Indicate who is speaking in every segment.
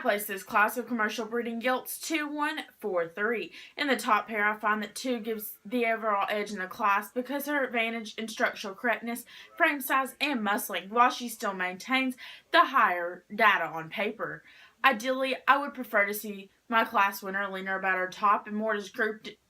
Speaker 1: place this class of commercial breeding gilts 2, 1, 4, 3. In the top pair, I find that 2 gives the overall edge in the class because her advantage in structural correctness, frame size, and muscling, while she still maintains the higher data on paper. Ideally, I would prefer to see my class winner leaner about her top and more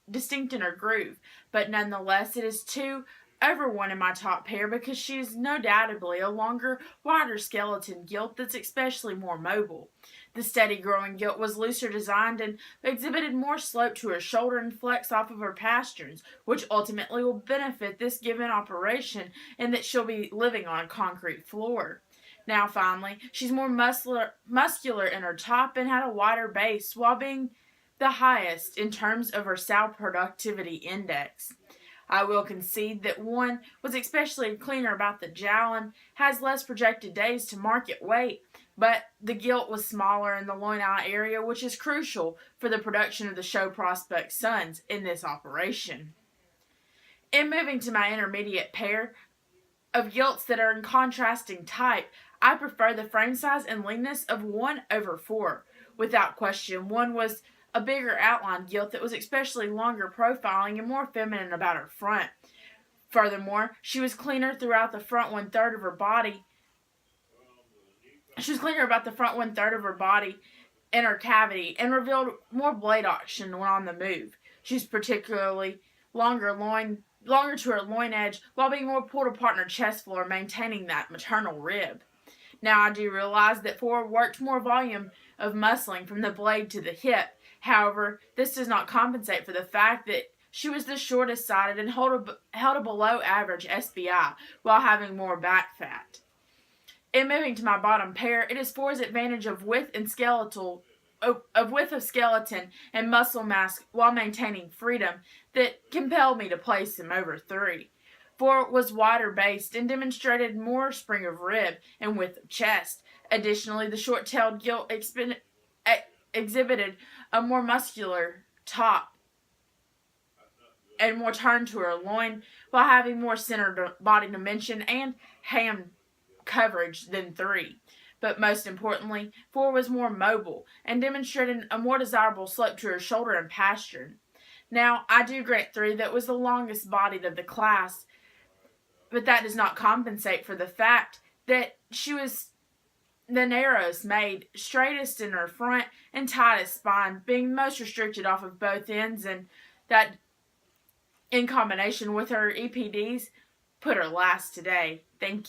Speaker 1: distinct in her groove, but nonetheless, it is 2 over 1 in my top pair because she is no doubtably a longer, wider skeleton gilt that's especially more mobile. The steady growing gilt was looser designed and exhibited more slope to her shoulder and flex off of her pasterns, which ultimately will benefit this given operation in that she'll be living on a concrete floor. Now finally, she's more muscular in her top and had a wider base while being the highest in terms of her sow productivity index. I will concede that 1 was especially cleaner about the jowl and has less projected days to market weight, but the gilt was smaller in the loin-eye area, which is crucial for the production of the show prospect sons in this operation. In moving to my intermediate pair of gilts that are in contrasting type, I prefer the frame size and leanness of 1 over 4. Without question, 1 was a bigger outline gilt that was especially longer profiling and more feminine about her front. Furthermore, she was cleaner throughout the front 1/3 of her body. She was cleaner about the front 1/3 of her body and her cavity and revealed more blade action when on the move. She's particularly longer to her loin edge while being more pulled apart in her chest floor, maintaining that maternal rib. Now I do realize that 4 worked more volume of muscling from the blade to the hip. However, this does not compensate for the fact that she was the shortest sided and held a below average SBI while having more back fat. In moving to my bottom pair, it is 4's advantage of width of skeleton and muscle mass while maintaining freedom that compelled me to place him over 3. 4 was wider based and demonstrated more spring of rib and width of chest. Additionally, the short-tailed gilt exhibited a more muscular top and more turn to her loin while having more center body dimension and ham coverage than 3. But most importantly, 4 was more mobile and demonstrated a more desirable slope to her shoulder and pastern. Now, I do grant 3 that was the longest bodied of the class, but that does not compensate for the fact that she was the narrowest made, straightest in her front, and tightest spine, being most restricted off of both ends, and that, in combination with her EPDs, put her last today. Thank you.